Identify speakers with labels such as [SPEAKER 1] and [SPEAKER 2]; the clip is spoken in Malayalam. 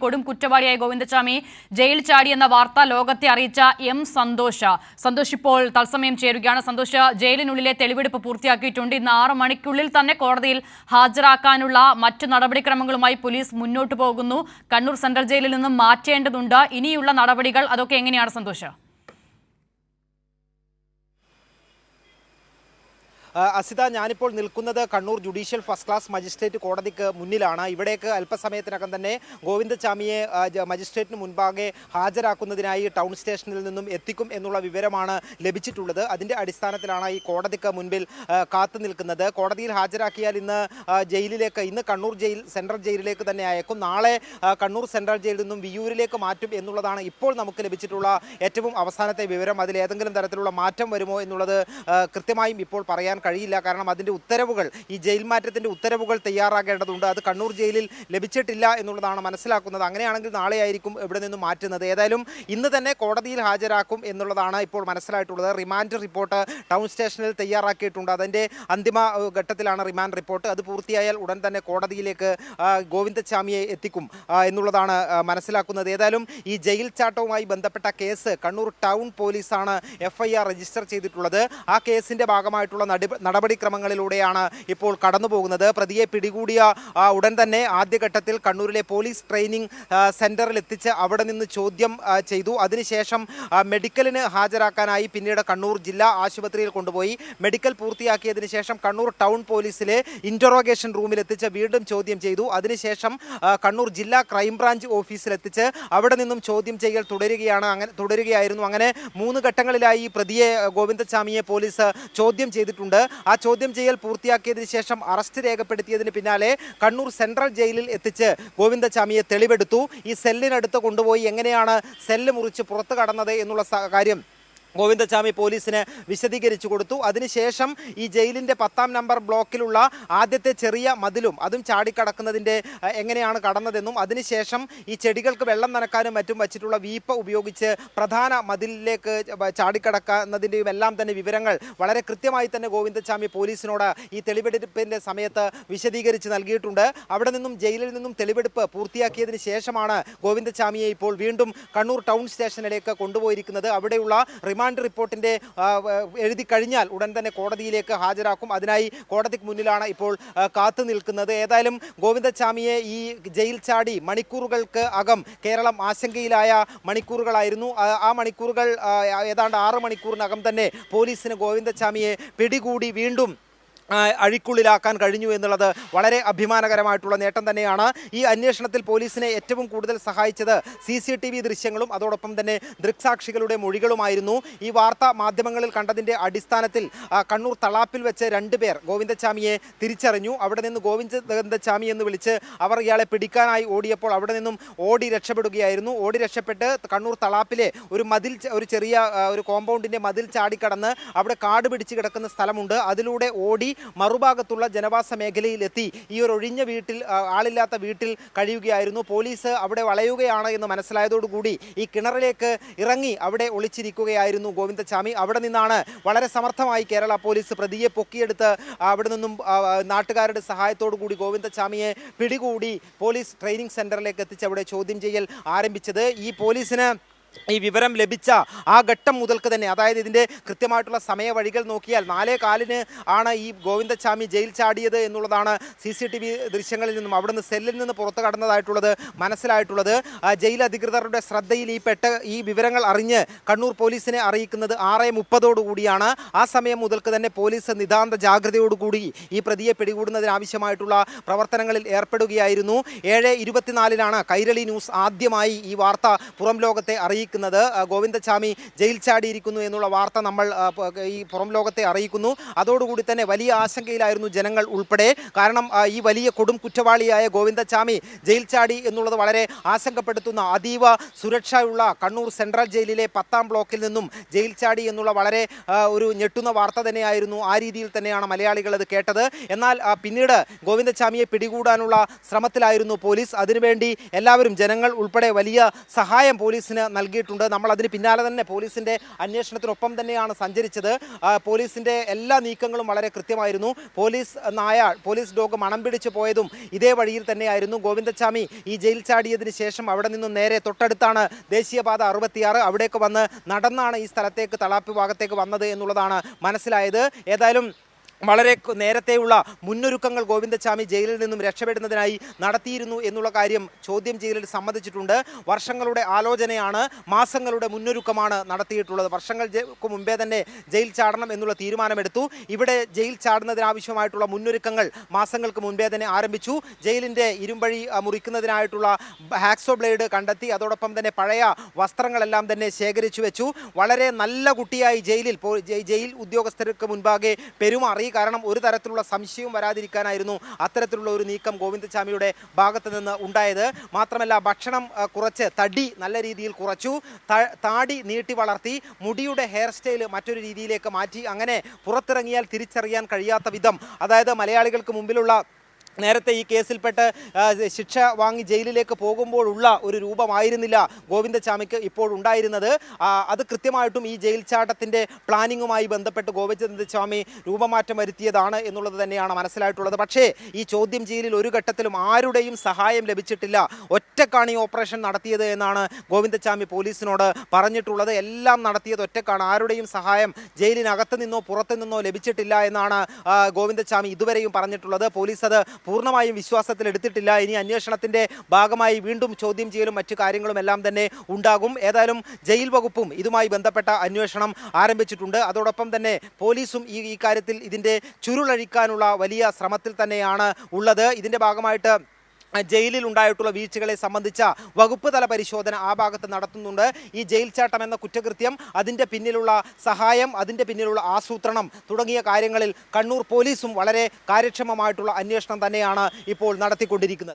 [SPEAKER 1] കൊടും കുറ്റവാളിയായ ഗോവിന്ദച്ചാമി ജയിൽ ചാടിയെന്ന വാർത്ത ലോകത്തെ അറിയിച്ച സന്തോഷ് ഇപ്പോൾ തത്സമയം ചേരുകയാണ്. സന്തോഷ്, ജയിലിനുള്ളിലെ തെളിവെടുപ്പ് പൂർത്തിയാക്കിയിട്ടുണ്ട്. ഇന്ന് 6 മണിക്കുള്ളിൽ തന്നെ കോടതിയിൽ ഹാജരാക്കാനുള്ള മറ്റ് നടപടിക്രമങ്ങളുമായി പോലീസ് മുന്നോട്ട് പോകുന്നു. കണ്ണൂർ സെൻട്രൽ ജയിലിൽ നിന്നും മാറ്റേണ്ടതുണ്ട്. ഇനിയുള്ള നടപടികൾ അതൊക്കെ എങ്ങനെയാണ് സന്തോഷ്?
[SPEAKER 2] അസിത, ഞാനിപ്പോൾ നിൽക്കുന്നത് Kannur judicial first class magistrate കോടതിക്ക് മുന്നിലാണ്. ഇവിടേക്ക് അല്പസമയത്തിനകം തന്നെ ഗോവിന്ദച്ചാമിയെ മജിസ്ട്രേറ്റിന് മുൻപാകെ ഹാജരാക്കുന്നതിനായി ടൗൺ സ്റ്റേഷനിൽ നിന്നും എത്തിക്കും എന്നുള്ള വിവരമാണ് ലഭിച്ചിട്ടുള്ളത്. അതിൻ്റെ അടിസ്ഥാനത്തിലാണ് ഈ കോടതിക്ക് മുൻപിൽ കാത്തു നിൽക്കുന്നത്. കോടതിയിൽ ഹാജരാക്കിയാൽ ഇന്ന് കണ്ണൂർ സെൻട്രൽ ജയിലിലേക്ക് തന്നെ അയക്കും. നാളെ കണ്ണൂർ സെൻട്രൽ ജയിലിൽ നിന്നും വിയ്യൂരിലേക്ക് മാറ്റും എന്നുള്ളതാണ് ഇപ്പോൾ നമുക്ക് ലഭിച്ചിട്ടുള്ള ഏറ്റവും അവസാനത്തെ വിവരം. അതിൽ ഏതെങ്കിലും തരത്തിലുള്ള മാറ്റം വരുമോ എന്നുള്ളത് കൃത്യമായും ഇപ്പോൾ പറയാൻ കഴിയില്ല. കാരണം അതിൻ്റെ ഉത്തരവുകൾ, ഈ ജയിൽ മാറ്റത്തിൻ്റെ ഉത്തരവുകൾ തയ്യാറാകേണ്ടതുണ്ട്. അത് കണ്ണൂർ ജയിലിൽ ലഭിച്ചിട്ടില്ല എന്നുള്ളതാണ് മനസ്സിലാക്കുന്നത്. അങ്ങനെയാണെങ്കിൽ നാളെയായിരിക്കും ഇവിടെ നിന്ന് മാറ്റുന്നത്. ഏതായാലും ഇന്ന് തന്നെ കോടതിയിൽ ഹാജരാക്കും എന്നുള്ളതാണ് ഇപ്പോൾ മനസ്സിലായിട്ടുള്ളത്. റിമാൻഡ് റിപ്പോർട്ട് ടൗൺ സ്റ്റേഷനിൽ തയ്യാറാക്കിയിട്ടുണ്ട്. അതിൻ്റെ അന്തിമ ഘട്ടത്തിലാണ് റിമാൻഡ് റിപ്പോർട്ട്. അത് പൂർത്തിയായാൽ ഉടൻ തന്നെ കോടതിയിലേക്ക് ഗോവിന്ദച്ചാമിയെ എത്തിക്കും എന്നുള്ളതാണ് മനസ്സിലാക്കുന്നത്. ഏതായാലും ഈ ജയിൽ ചാട്ടവുമായി ബന്ധപ്പെട്ട കേസ് കണ്ണൂർ ടൗൺ പോലീസാണ് FIR രജിസ്റ്റർ ചെയ്തിട്ടുള്ളത്. ആ കേസിൻ്റെ ഭാഗമായിട്ടുള്ള നടപടിക്രമങ്ങളിലൂടെയാണ് ഇപ്പോൾ കടന്നു പോകുന്നത്. പ്രതിയെ പിടികൂടിയ ഉടൻ തന്നെ ആദ്യഘട്ടത്തിൽ കണ്ണൂരിലെ പോലീസ് ട്രെയിനിങ് സെന്ററിൽ എത്തിച്ച് അവിടെ നിന്ന് ചോദ്യം ചെയ്തു. അതിനുശേഷം മെഡിക്കലിന് ഹാജരാക്കാനായി പിന്നീട് കണ്ണൂർ ജില്ലാ ആശുപത്രിയിൽ കൊണ്ടുപോയി. മെഡിക്കൽ പൂർത്തിയാക്കിയതിനു ശേഷം കണ്ണൂർ ടൗൺ പോലീസിലെ ഇൻറ്ററോഗേഷൻ റൂമിൽ എത്തിച്ച് വീണ്ടും ചോദ്യം ചെയ്തു. അതിനുശേഷം കണ്ണൂർ ജില്ലാ ക്രൈംബ്രാഞ്ച് ഓഫീസിലെത്തിച്ച് അവിടെ നിന്നും ചോദ്യം ചെയ്യൽ തുടരുകയായിരുന്നു. അങ്ങനെ 3 ഘട്ടങ്ങളിലായി പ്രതിയെ ഗോവിന്ദച്ചാമിയെ പോലീസ് ചോദ്യം ചെയ്തിട്ടുണ്ട്. ആ ചോദ്യം ചെയ്യൽ പൂർത്തിയാക്കിയതിനു ശേഷം അറസ്റ്റ് രേഖപ്പെടുത്തിയതിന് പിന്നാലെ കണ്ണൂർ സെൻട്രൽ ജയിലിൽ എത്തിച്ച് ഗോവിന്ദച്ചാമിയെ തെളിവെടുത്തു. ഈ സെല്ലിനടുത്ത് കൊണ്ടുപോയി എങ്ങനെയാണ് സെല്ല് മുറിച്ച് പുറത്തു കടന്നത് എന്നുള്ള കാര്യം ഗോവിന്ദച്ചാമി പോലീസിന് വിശദീകരിച്ചു കൊടുത്തു. അതിനുശേഷം ഈ ജയിലിൻ്റെ 10ാം നമ്പർ ബ്ലോക്കിലുള്ള ആദ്യത്തെ ചെറിയ മതിലും അതും ചാടിക്കടക്കുന്നതിൻ്റെ എങ്ങനെയാണ് കടന്നതെന്നും അതിനുശേഷം ഈ ചെടികൾക്ക് വെള്ളം നനക്കാനും മറ്റും വച്ചിട്ടുള്ള വീപ്പ ഉപയോഗിച്ച് പ്രധാന മതിലിലേക്ക് ചാടിക്കടക്കുന്നതിൻ്റെയും എല്ലാം തന്നെ വിവരങ്ങൾ വളരെ കൃത്യമായി തന്നെ ഗോവിന്ദച്ചാമി പോലീസിനോട് ഈ തെളിവെടുപ്പിൻ്റെ സമയത്ത് വിശദീകരിച്ച് നൽകിയിട്ടുണ്ട്. അവിടെ നിന്നും ജയിലിൽ നിന്നും തെളിവെടുപ്പ് പൂർത്തിയാക്കിയതിന് ശേഷമാണ് ഗോവിന്ദച്ചാമിയെ ഇപ്പോൾ വീണ്ടും കണ്ണൂർ ടൗൺ സ്റ്റേഷനിലേക്ക് കൊണ്ടുപോയിരിക്കുന്നത്. അവിടെയുള്ള റിമാൻഡ് റിപ്പോർട്ടിൻ്റെ എഴുതി കഴിഞ്ഞാൽ ഉടൻ തന്നെ കോടതിയിലേക്ക് ഹാജരാക്കും. അതിനായി കോടതിക്ക് മുന്നിലാണ് ഇപ്പോൾ കാത്തു നിൽക്കുന്നത്. ഏതായാലും ഗോവിന്ദച്ചാമിയെ ഈ ജയിൽ ചാടി മണിക്കൂറുകൾക്ക് അകം കേരളം ആശങ്കയിലായ മണിക്കൂറുകളായിരുന്നു. ആ മണിക്കൂറുകൾ ഏതാണ്ട് 6 മണിക്കൂറിനകം തന്നെ പോലീസിന് ഗോവിന്ദച്ചാമിയെ പിടികൂടി വീണ്ടും അഴിക്കുള്ളിലാക്കാൻ കഴിഞ്ഞു എന്നുള്ളത് വളരെ അഭിമാനകരമായിട്ടുള്ള നേട്ടം തന്നെയാണ്. ഈ അന്വേഷണത്തിൽ പോലീസിനെ ഏറ്റവും കൂടുതൽ സഹായിച്ചത് CCTV ദൃശ്യങ്ങളും അതോടൊപ്പം തന്നെ ദൃക്സാക്ഷികളുടെ മൊഴികളുമായിരുന്നു. ഈ വാർത്ത മാധ്യമങ്ങളിൽ കണ്ടതിൻ്റെ അടിസ്ഥാനത്തിൽ കണ്ണൂർ തളാപ്പിൽ വെച്ച് 2 പേർ ഗോവിന്ദച്ചാമിയെ തിരിച്ചറിഞ്ഞു. അവിടെ നിന്ന് ഗോവിന്ദച്ചാമി എന്ന് വിളിച്ച് അവർ ഇയാളെ പിടിക്കാനായി ഓടിയപ്പോൾ അവിടെ നിന്നും ഓടി രക്ഷപ്പെടുകയായിരുന്നു. ഓടി രക്ഷപ്പെട്ട് കണ്ണൂർ തളാപ്പിലെ ഒരു ചെറിയ ഒരു കോമ്പൗണ്ടിൻ്റെ മതിൽ ചാടിക്കടന്ന് അവിടെ കാട് പിടിച്ച് കിടക്കുന്ന സ്ഥലമുണ്ട്. അതിലൂടെ ഓടി മറുഭാഗത്തുള്ള ജനവാസ മേഖലയിലെത്തി ഈ ഒരു ഒഴിഞ്ഞ വീട്ടിൽ, ആളില്ലാത്ത വീട്ടിൽ കഴിയുകയായിരുന്നു. പോലീസ് അവിടെ വളയുകയാണ് എന്ന് മനസ്സിലായതോടുകൂടി ഈ കിണറിലേക്ക് ഇറങ്ങി അവിടെ ഒളിച്ചിരിക്കുകയായിരുന്നു ഗോവിന്ദച്ചാമി. അവിടെ നിന്നാണ് വളരെ സമർത്ഥമായി കേരള പോലീസ് പ്രതിയെ പൊക്കിയെടുത്ത് അവിടെ നിന്നും നാട്ടുകാരുടെ സഹായത്തോടു കൂടി ഗോവിന്ദച്ചാമിയെ പിടികൂടി പോലീസ് ട്രെയിനിങ് സെന്ററിലേക്ക് എത്തിച്ച് അവിടെ ചോദ്യം ചെയ്യൽ ആരംഭിച്ചത്. ഈ പോലീസിന് ഈ വിവരം ലഭിച്ച ആ ഘട്ടം മുതൽക്ക് തന്നെ, അതായത് ഇതിൻ്റെ കൃത്യമായിട്ടുള്ള സമയവഴികൾ നോക്കിയാൽ 4:15 ആണ് ഈ ഗോവിന്ദച്ചാമി ജയിൽ ചാടിയത് എന്നുള്ളതാണ് CCTV ദൃശ്യങ്ങളിൽ നിന്നും അവിടുന്ന് സെല്ലിൽ നിന്ന് പുറത്തു കടന്നതായിട്ടുള്ളത് മനസ്സിലായിട്ടുള്ളത്. ജയിൽ അധികൃതരുടെ ശ്രദ്ധയിൽ ഈ വിവരങ്ങൾ അറിഞ്ഞ് കണ്ണൂർ പോലീസിനെ അറിയിക്കുന്നത് 6:30 ആ സമയം മുതൽക്ക് തന്നെ പോലീസ് നിതാന്ത ജാഗ്രതയോടുകൂടി ഈ പ്രതിയെ പിടികൂടുന്നതിനാവശ്യമായിട്ടുള്ള പ്രവർത്തനങ്ങളിൽ ഏർപ്പെടുകയായിരുന്നു. 7:24 കൈരളി ന്യൂസ് ആദ്യമായി ഈ വാർത്ത പുറം ലോകത്തെ അറിയിക്കുന്നത്. ഗോവിന്ദച്ചാമി ജയിൽ ചാടിയിരിക്കുന്നു എന്നുള്ള വാർത്ത നമ്മൾ ഈ പുറം ലോകത്തെ അറിയിക്കുന്നു. അതോടുകൂടി തന്നെ വലിയ ആശങ്കയിലായിരുന്നു ജനങ്ങൾ ഉൾപ്പെടെ. കാരണം ഈ വലിയ കൊടും കുറ്റവാളിയായ ഗോവിന്ദച്ചാമി ജയിൽ ചാടി എന്നുള്ളത് വളരെ ആശങ്കപ്പെടുത്തുന്ന, അതീവ സുരക്ഷയുള്ള കണ്ണൂർ സെൻട്രൽ ജയിലിലെ 10ാം ബ്ലോക്കിൽ നിന്നും ജയിൽ ചാടി എന്നുള്ള വളരെ ഒരു ഞെട്ടുന്ന വാർത്ത തന്നെയായിരുന്നു. ആ രീതിയിൽ തന്നെയാണ് മലയാളികൾ അത് കേട്ടത്. എന്നാൽ പിന്നീട് ഗോവിന്ദച്ചാമിയെ പിടികൂടാനുള്ള ശ്രമത്തിലായിരുന്നു പോലീസ്. അതിനുവേണ്ടി എല്ലാവരും, ജനങ്ങൾ ഉൾപ്പെടെ വലിയ സഹായം പോലീസിന് നൽകി നൽകിയിട്ടുണ്ട്. നമ്മൾ അതിന് പിന്നാലെ തന്നെ പോലീസിൻ്റെ അന്വേഷണത്തിനൊപ്പം തന്നെയാണ് സഞ്ചരിച്ചത്. പോലീസിൻ്റെ എല്ലാ നീക്കങ്ങളും വളരെ കൃത്യമായിരുന്നു. പോലീസ് ഡോഗ് മണം പിടിച്ച് പോയതും ഇതേ വഴിയിൽ തന്നെയായിരുന്നു. ഗോവിന്ദച്ചാമി ഈ ജയിൽ ചാടിയതിന് ശേഷം അവിടെ നിന്നും നേരെ തൊട്ടടുത്താണ് ദേശീയപാത 66. അവിടേക്ക് വന്ന് നടന്നാണ് ഈ സ്ഥലത്തേക്ക് തളാപ്പ് ഭാഗത്തേക്ക് വന്നത് എന്നുള്ളതാണ് മനസ്സിലായത്. ഏതായാലും വളരെ നേരത്തെയുള്ള മുന്നൊരുക്കങ്ങൾ ഗോവിന്ദച്ചാമി ജയിലിൽ നിന്നും രക്ഷപ്പെടുന്നതിനായി നടത്തിയിരുന്നു എന്നുള്ള കാര്യം ചോദ്യം ചെയ്യലിൽ സമ്മതിച്ചിട്ടുണ്ട്. വർഷങ്ങളുടെ ആലോചനയാണ്, മാസങ്ങളുടെ മുന്നൊരുക്കമാണ് നടത്തിയിട്ടുള്ളത്. വർഷങ്ങൾക്ക് മുമ്പേ തന്നെ ജയിൽ ചാടണം എന്നുള്ള തീരുമാനമെടുത്തു. ഇവിടെ ജയിൽ ചാടുന്നതിനാവശ്യമായിട്ടുള്ള മുന്നൊരുക്കങ്ങൾ മാസങ്ങൾക്ക് മുമ്പേ തന്നെ ആരംഭിച്ചു. ജയിലിൻ്റെ ഇരുമ്പഴി മുറിക്കുന്നതിനായിട്ടുള്ള ഹാക്സോ ബ്ലേഡ് കണ്ടെത്തി. അതോടൊപ്പം തന്നെ പഴയ വസ്ത്രങ്ങളെല്ലാം തന്നെ ശേഖരിച്ചു വെച്ചു. വളരെ നല്ല കുട്ടിയായി ജയിൽ ഉദ്യോഗസ്ഥർക്ക് മുൻപാകെ പെരുമാറി. കാരണം ഒരു തരത്തിലുള്ള സംശയവും വരാതിരിക്കാനായിരുന്നു അത്തരത്തിലുള്ള ഒരു നീക്കം ഗോവിന്ദച്ചാമിയുടെ ഭാഗത്ത് നിന്ന് ഉണ്ടായത്. മാത്രമല്ല ഭക്ഷണം കുറച്ച്, തടി നല്ല രീതിയിൽ കുറച്ചു, താടി നീട്ടി വളർത്തി, മുടിയുടെ ഹെയർ സ്റ്റൈൽ മറ്റൊരു രീതിയിലേക്ക് മാറ്റി. അങ്ങനെ പുറത്തിറങ്ങിയാൽ തിരിച്ചറിയാൻ കഴിയാത്ത വിധം, അതായത് മലയാളികൾക്ക് മുമ്പിലുള്ള നേരത്തെ ഈ കേസിൽപ്പെട്ട് ശിക്ഷ വാങ്ങി ജയിലിലേക്ക് പോകുമ്പോഴുള്ള ഒരു രൂപമായിരുന്നില്ല ഗോവിന്ദച്ചാമിക്ക് ഇപ്പോൾ ഉണ്ടായിരുന്നത്. അത് കൃത്യമായിട്ടും ഈ ജയിൽ ചാട്ടത്തിൻ്റെ പ്ലാനിങ്ങുമായി ബന്ധപ്പെട്ട് ഗോവിന്ദച്ചാമി രൂപമാറ്റം വരുത്തിയതാണ് എന്നുള്ളത് തന്നെയാണ് മനസ്സിലായിട്ടുള്ളത്. പക്ഷേ ഈ ചോദ്യം ചെയ്യലിൽ ഒരു ഘട്ടത്തിലും ആരുടെയും സഹായം ലഭിച്ചിട്ടില്ല. ഒറ്റക്കാണ് ഈ ഓപ്പറേഷൻ നടത്തിയത് എന്നാണ് ഗോവിന്ദച്ചാമി പോലീസിനോട് പറഞ്ഞിട്ടുള്ളത്. എല്ലാം നടത്തിയത് ഒറ്റക്കാണ്. ആരുടെയും സഹായം ജയിലിനകത്ത് നിന്നോ പുറത്തു നിന്നോ ലഭിച്ചിട്ടില്ല എന്നാണ് ഗോവിന്ദച്ചാമി ഇതുവരെയും പറഞ്ഞിട്ടുള്ളത്. പോലീസ് അത് പൂർണ്ണമായും വിശ്വാസത്തിൽ എടുത്തിട്ടില്ല. ഇനി അന്വേഷണത്തിന്റെ ഭാഗമായി വീണ്ടും ചോദ്യം ചെയ്യലും മറ്റു കാര്യങ്ങളും എല്ലാം തന്നെ ഉണ്ടാകും. ഏതായാലും ജയിൽ വകുപ്പും ഇതുമായി ബന്ധപ്പെട്ട അന്വേഷണം ആരംഭിച്ചിട്ടുണ്ട്. അതോടൊപ്പം തന്നെ പോലീസും ഈ കാര്യത്തിൽ ഇതിൻ്റെ ചുരുളഴിക്കാനുള്ള വലിയ ശ്രമത്തിൽ തന്നെയാണ് ഉള്ളത്. ഇതിൻ്റെ ഭാഗമായിട്ട് ജയിലിൽ ഉണ്ടായിട്ടുള്ള വീഴ്ചകളെ സംബന്ധിച്ച വകുപ്പ് തല പരിശോധന ആ ഭാഗത്ത് നടത്തുന്നുണ്ട്. ഈ ജയിൽ ചാട്ടം എന്ന കുറ്റകൃത്യം, അതിൻ്റെ പിന്നിലുള്ള സഹായം, അതിൻ്റെ പിന്നിലുള്ള ആസൂത്രണം തുടങ്ങിയ കാര്യങ്ങളിൽ കണ്ണൂർ പോലീസും വളരെ കാര്യക്ഷമമായിട്ടുള്ള അന്വേഷണം തന്നെയാണ് ഇപ്പോൾ നടത്തിക്കൊണ്ടിരിക്കുന്നത്.